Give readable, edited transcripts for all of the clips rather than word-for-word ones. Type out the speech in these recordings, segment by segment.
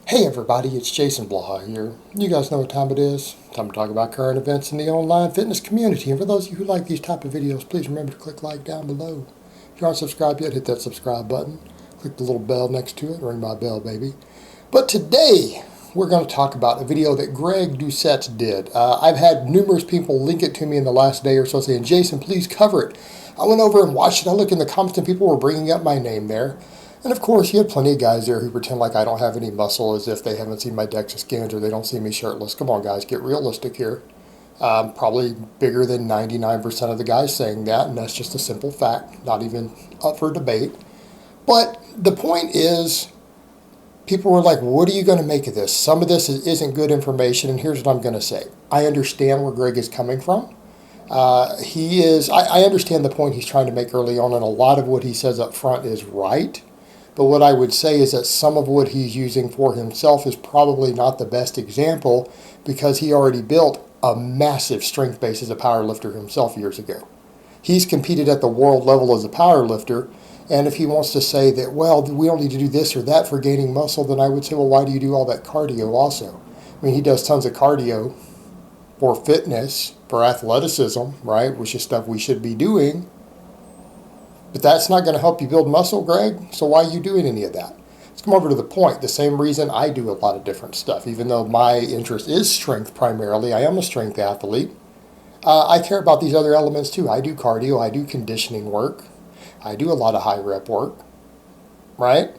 Hey everybody, it's Jason Blaha here. You guys know what time it is. Time to talk about current events in the online fitness community. And for those of you who like these type of videos, please remember to click like down below. If you aren't subscribed yet, hit that subscribe button. Click the little bell next to it. Ring my bell, baby. But today, we're going to talk about a video that Greg Doucette did. I've had numerous people link it to me in the last day or so saying, Jason, please cover it. I went over and watched it. I looked in the comments and people were bringing up my name there. And of course, you have plenty of guys there who pretend like I don't have any muscle as if they haven't seen my DEXA scans or they don't see me shirtless. Come on, guys, get realistic here. Probably bigger than 99% of the guys saying that, and that's just a simple fact, not even up for debate. But the point is, people were like, what are you going to make of this? Some of this isn't good information, and here's what I'm going to say. I understand where Greg is coming from. I understand the point he's trying to make early on, and a lot of what he says up front is right. But what I would say is that some of what he's using for himself is probably not the best example because he already built a massive strength base as a power lifter himself years ago. He's competed at the world level as a power lifter, and if he wants to say that, well, we don't need to do this or that for gaining muscle, then I would say, well, why do you do all that cardio also? I mean, he does tons of cardio for fitness, for athleticism, right, which is stuff we should be doing. But that's not going to help you build muscle, Greg, so why are you doing any of that? Let's come over to the point. The same reason I do a lot of different stuff. Even though my interest is strength primarily, I am a strength athlete. I care about these other elements too. I do cardio, I do conditioning work, I do a lot of high rep work, right?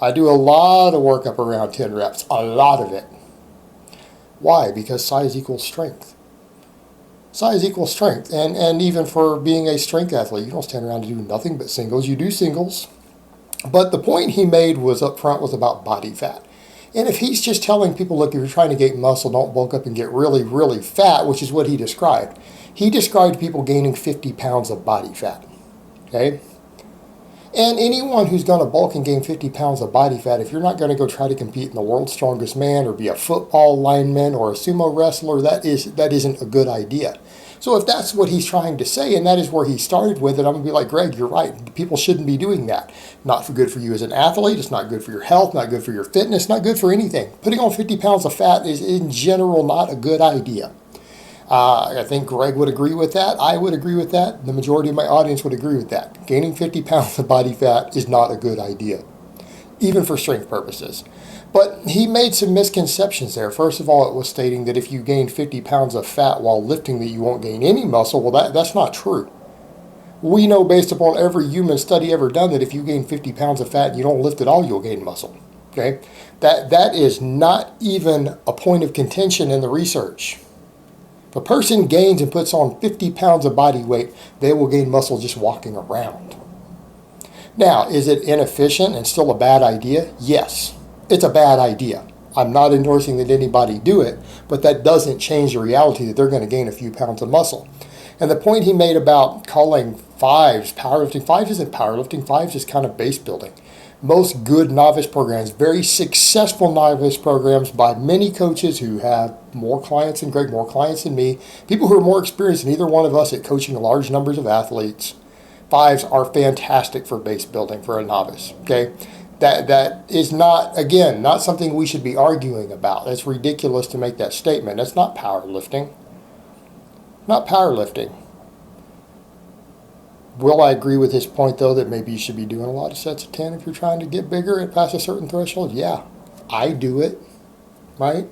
I do a lot of work up around 10 reps, a lot of it. Why? Because size equals strength. Size equals strength, and even for being a strength athlete, you don't stand around to do nothing but singles. You do singles. But the point he made was up front was about body fat. And if he's just telling people, look, if you're trying to gain muscle, don't bulk up and get really, really fat, which is what he described. He described people gaining 50 pounds of body fat. Okay? And anyone who's going to bulk and gain 50 pounds of body fat, if you're not going to go try to compete in the world's strongest man or be a football lineman or a sumo wrestler, that isn't a good idea. So if that's what he's trying to say, and that is where he started with it, I'm going to be like, Greg, you're right. People shouldn't be doing that. Not good for you as an athlete. It's not good for your health, not good for your fitness, not good for anything. Putting on 50 pounds of fat is in general not a good idea. I think Greg would agree with that. I would agree with that. The majority of my audience would agree with that. Gaining 50 pounds of body fat is not a good idea, even for strength purposes. But he made some misconceptions there. First of all, it was stating that if you gain 50 pounds of fat while lifting that you won't gain any muscle. Well, that's not true. We know based upon every human study ever done that if you gain 50 pounds of fat and you don't lift at all, you'll gain muscle. Okay? That is not even a point of contention in the research. If a person gains and puts on 50 pounds of body weight, they will gain muscle just walking around. Now, is it inefficient and still a bad idea? Yes, it's a bad idea. I'm not endorsing that anybody do it, but that doesn't change the reality that they're going to gain a few pounds of muscle. And the point he made about calling fives powerlifting, fives isn't powerlifting, fives is kind of base building. Most good novice programs, very successful novice programs by many coaches who have more clients than Greg, more clients than me, people who are more experienced than either one of us at coaching large numbers of athletes. Fives are fantastic for base building for a novice. Okay, that is not, again, not something we should be arguing about. It's ridiculous to make that statement. That's not powerlifting. Not powerlifting. Will I agree with his point, though, that maybe you should be doing a lot of sets of 10 if you're trying to get bigger and past a certain threshold? Yeah, I do it, right?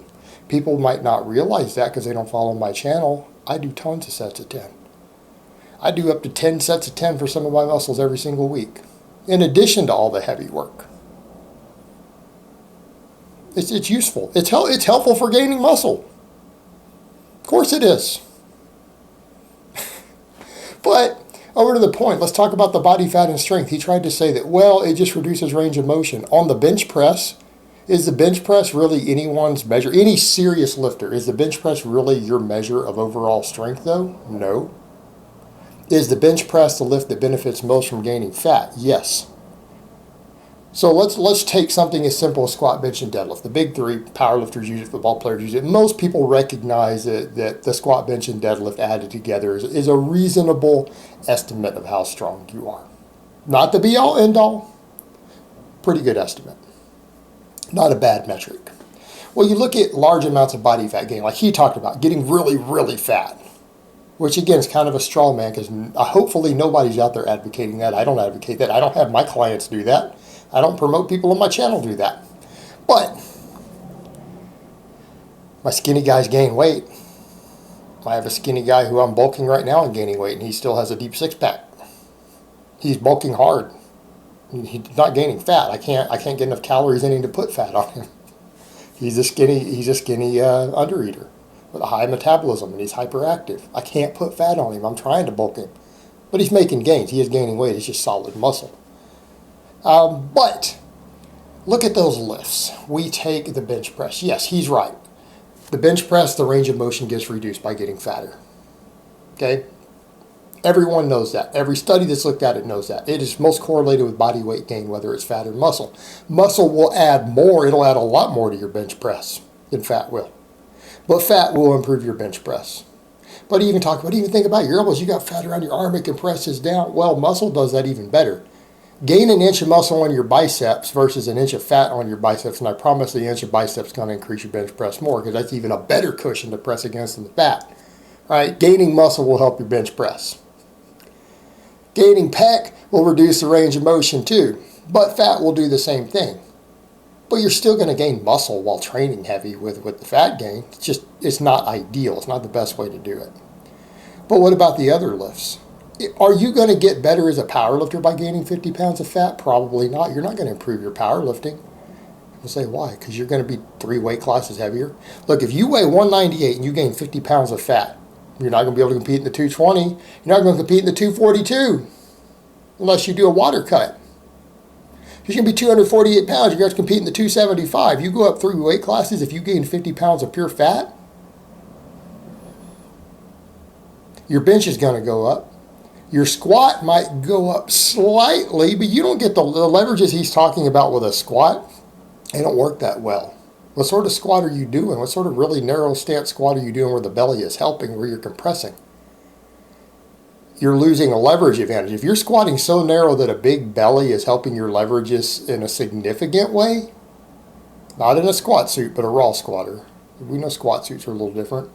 People might not realize that because they don't follow my channel. I do tons of sets of 10. I do up to 10 sets of 10 for some of my muscles every single week, in addition to all the heavy work. It's useful. It's helpful for gaining muscle. Of course it is. But over to the point, let's talk about the body fat and strength. He tried to say that, well, it just reduces range of motion. On the bench press, is the bench press really anyone's measure? Any serious lifter, is the bench press really your measure of overall strength, though? No. Is the bench press the lift that benefits most from gaining fat? Yes. So let's take something as simple as squat, bench, and deadlift. The big three, powerlifters use it, football players use it. Most people recognize that the squat, bench, and deadlift added together is a reasonable estimate of how strong you are. Not the be-all, end-all. Pretty good estimate. Not a bad metric. Well, you look at large amounts of body fat gain, like he talked about, getting really, really fat, which again is kind of a straw man because hopefully nobody's out there advocating that. I don't advocate that. I don't have my clients do that. I don't promote people on my channel do that. But my skinny guys gain weight. I have a skinny guy who I'm bulking right now and gaining weight, and he still has a deep six-pack. He's bulking hard. He's not gaining fat. I can't get enough calories in him to put fat on him. He's a skinny undereater with a high metabolism, and he's hyperactive. I can't put fat on him. I'm trying to bulk him, but he's making gains. He is gaining weight. It's just solid muscle. But look at those lifts. We take the bench press. Yes, he's right. The bench press, the range of motion gets reduced by getting fatter. Okay? Everyone knows that. Every study that's looked at it knows that. It is most correlated with body weight gain, whether it's fat or muscle. Muscle will add more. It'll add a lot more to your bench press than fat will. But fat will improve your bench press. But even think about your elbows. You got fat around your arm, it compresses down. Well, muscle does that even better. Gain an inch of muscle on your biceps versus an inch of fat on your biceps, and I promise the inch of biceps is going to increase your bench press more because that's even a better cushion to press against than the fat. All right, gaining muscle will help your bench press. Gaining pec will reduce the range of motion too, but fat will do the same thing. But you're still going to gain muscle while training heavy with the fat gain. It's not ideal. It's not the best way to do it. But what about the other lifts? Are you going to get better as a powerlifter by gaining 50 pounds of fat? Probably not. You're not going to improve your powerlifting. You'll say, why? Because you're going to be 3 weight classes heavier. Look, if you weigh 198 and you gain 50 pounds of fat, you're not going to be able to compete in the 220. You're not going to compete in the 242 unless you do a water cut. You're going to be 248 pounds. You're going to compete in the 275. You go up 3 weight classes if you gain 50 pounds of pure fat. Your bench is going to go up. Your squat might go up slightly, but you don't get the leverages he's talking about with a squat. They don't work that well. What sort of squat are you doing? What sort of really narrow stance squat are you doing where the belly is helping, where you're compressing? You're losing a leverage advantage. If you're squatting so narrow that a big belly is helping your leverages in a significant way, not in a squat suit, but a raw squatter. We know squat suits are a little different.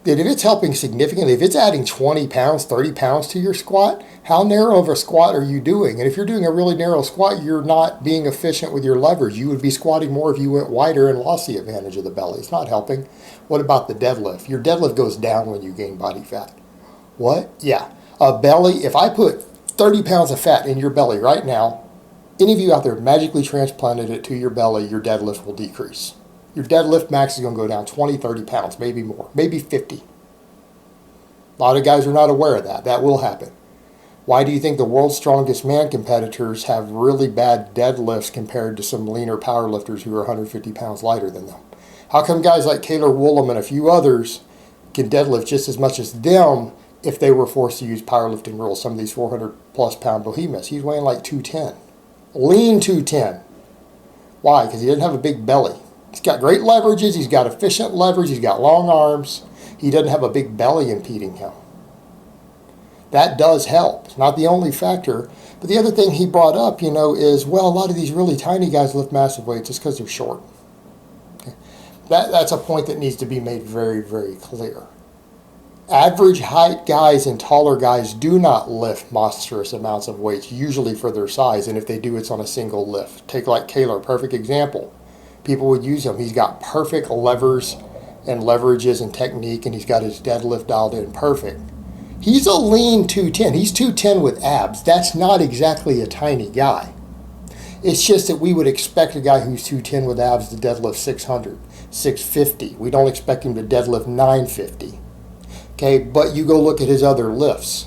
That if it's helping significantly, if it's adding 20 pounds, 30 pounds to your squat, how narrow of a squat are you doing? And if you're doing a really narrow squat, you're not being efficient with your leverage. You would be squatting more if you went wider and lost the advantage of the belly. It's not helping. What about the deadlift? Your deadlift goes down when you gain body fat. What? Yeah. A belly, if I put 30 pounds of fat in your belly right now, any of you out there magically transplanted it to your belly, your deadlift will decrease. Your deadlift max is going to go down 20, 30 pounds, maybe more, maybe 50. A lot of guys are not aware of that. That will happen. Why do you think the world's strongest man competitors have really bad deadlifts compared to some leaner powerlifters who are 150 pounds lighter than them? How come guys like Kaylor Woolham and a few others can deadlift just as much as them if they were forced to use powerlifting rules? Some of these 400 plus pound behemoths. He's weighing like 210. Lean 210. Why? Because he doesn't have a big belly. He's got great leverages. He's got efficient leverage. He's got long arms. He doesn't have a big belly impeding him. That does help. It's not the only factor. But the other thing he brought up, is, well, a lot of these really tiny guys lift massive weights just because they're short. Okay. That's a point that needs to be made very, very clear. Average height guys and taller guys do not lift monstrous amounts of weights, usually for their size. And if they do, it's on a single lift. Take like Kaylor, perfect example. People would use him. He's got perfect levers and leverages and technique, and he's got his deadlift dialed in perfect. He's a lean 210. He's 210 with abs. That's not exactly a tiny guy. It's just that we would expect a guy who's 210 with abs to deadlift 600, 650. We don't expect him to deadlift 950. Okay, but you go look at his other lifts.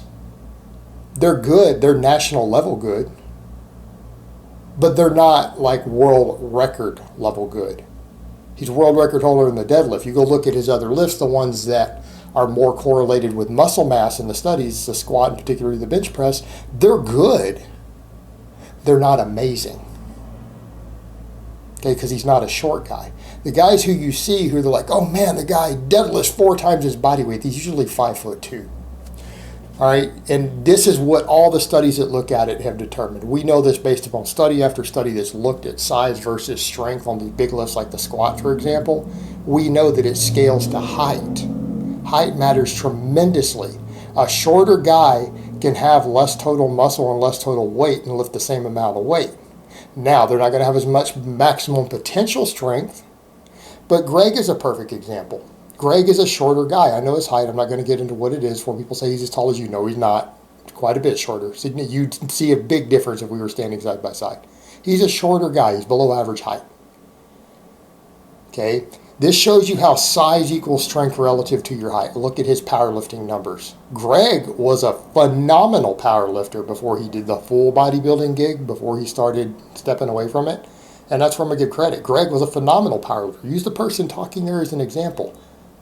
They're good. They're national level good. But they're not like world record level good. He's a world record holder in the deadlift. You go look at his other lifts, the ones that are more correlated with muscle mass in the studies, the squat and particularly the bench press, they're good. They're not amazing. Okay, because he's not a short guy. The guys who you see who they're like, oh man, the guy deadlifts 4 times his body weight, he's usually 5'2". All All right, and this is what all the studies that look at it have determined. We know this based upon study after study that's looked at size versus strength on these big lifts like the squat, for example. We know that it scales to height. Height matters tremendously. A shorter guy can have less total muscle and less total weight and lift the same amount of weight. Now, they're not going to have as much maximum potential strength, but Greg is a perfect example. Greg is a shorter guy. I know his height. I'm not going to get into what it is where people say he's as tall as you. No, he's not. Quite a bit shorter. So you'd see a big difference if we were standing side by side. He's a shorter guy. He's below average height. Okay? This shows you how size equals strength relative to your height. Look at his powerlifting numbers. Greg was a phenomenal powerlifter before he did the full bodybuilding gig, before he started stepping away from it. And that's where I'm going to give credit. Greg was a phenomenal powerlifter. Use the person talking there as an example.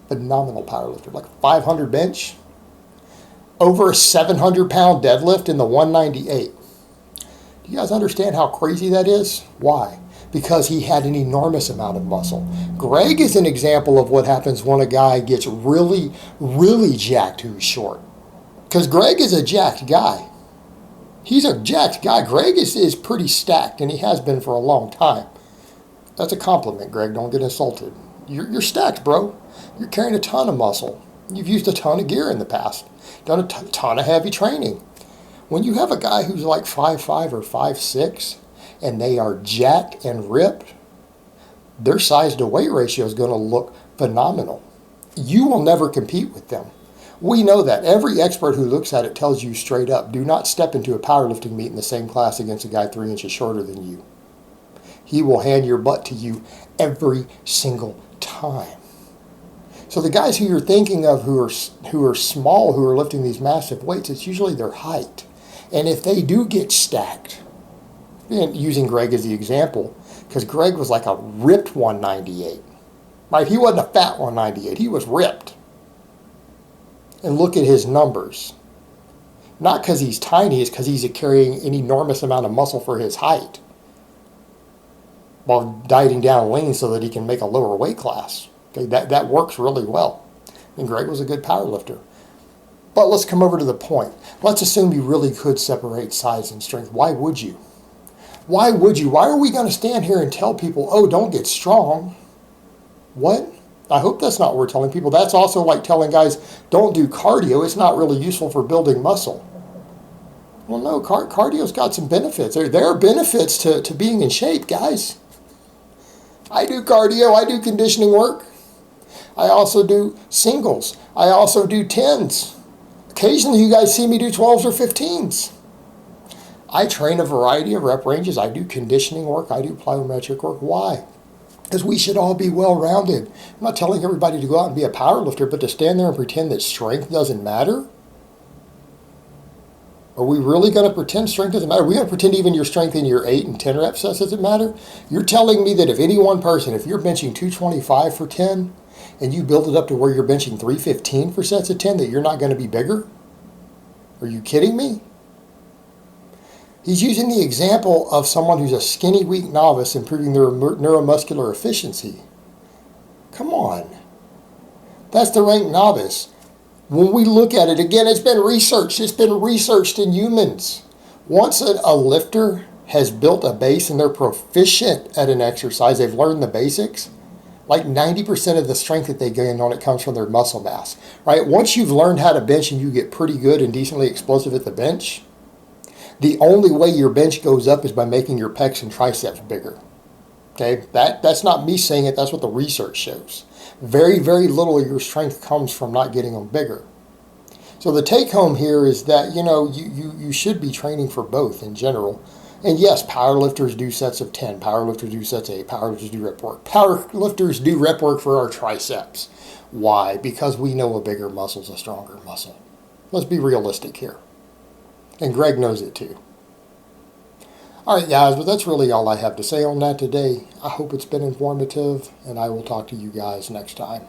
Phenomenal powerlifter, like 500 bench, over a 700-pound deadlift in the 198. Do you guys understand how crazy that is? Why? Because he had an enormous amount of muscle. Greg is an example of what happens when a guy gets really, really jacked who's short. Because Greg is a jacked guy. He's a jacked guy. Greg is pretty stacked, and he has been for a long time. That's a compliment, Greg. Don't get insulted. You're stacked, bro. You're carrying a ton of muscle. You've used a ton of gear in the past. Done a ton of heavy training. When you have a guy who's like 5'5" or 5'6", and they are jacked and ripped, their size to weight ratio is going to look phenomenal. You will never compete with them. We know that. Every expert who looks at it tells you straight up, do not step into a powerlifting meet in the same class against a guy 3 inches shorter than you. He will hand your butt to you every single time. So the guys who you're thinking of who are small, who are lifting these massive weights, it's usually their height. And if they do get stacked, and using Greg as the example, because Greg was like a ripped 198. Right? He wasn't a fat 198. He was ripped. And look at his numbers. Not because he's tiny, it's because he's carrying an enormous amount of muscle for his height, while dieting down lean so that he can make a lower weight class. Okay, that works really well. And Greg was a good power lifter. But let's come over to the point. Let's assume you really could separate size and strength. Why would you? Why would you? Why are we going to stand here and tell people, oh, don't get strong? What? I hope that's not what we're telling people. That's also like telling guys, don't do cardio. It's not really useful for building muscle. Well, no, cardio's got some benefits. There are benefits to being in shape, guys. I do cardio. I do conditioning work. I also do singles. I also do 10s. Occasionally, you guys see me do 12s or 15s. I train a variety of rep ranges. I do conditioning work. I do plyometric work. Why? Because we should all be well-rounded. I'm not telling everybody to go out and be a power lifter, but to stand there and pretend that strength doesn't matter? Are we really going to pretend strength doesn't matter? Are we going to pretend even your strength in your 8 and 10 rep sets doesn't matter? You're telling me that if any one person, if you're benching 225 for 10, and you build it up to where you're benching 315 for sets of 10, that you're not going to be bigger? Are you kidding me? He's using the example of someone who's a skinny, weak novice improving their neuromuscular efficiency. Come on. That's the ranked novice. When we look at it, again, it's been researched. It's been researched in humans. Once a lifter has built a base and they're proficient at an exercise, they've learned the basics, like 90% of the strength that they gain on it comes from their muscle mass, right? Once you've learned how to bench and you get pretty good and decently explosive at the bench, the only way your bench goes up is by making your pecs and triceps bigger. Okay, that's not me saying it. That's what the research shows. Very, very little of your strength comes from not getting them bigger. So the take home here is that, you should be training for both in general. And yes, powerlifters do sets of 10. Powerlifters do sets of 8. Powerlifters do rep work. Powerlifters do rep work for our triceps. Why? Because we know a bigger muscle is a stronger muscle. Let's be realistic here. And Greg knows it too. All right, guys, but that's really all I have to say on that today. I hope it's been informative, and I will talk to you guys next time.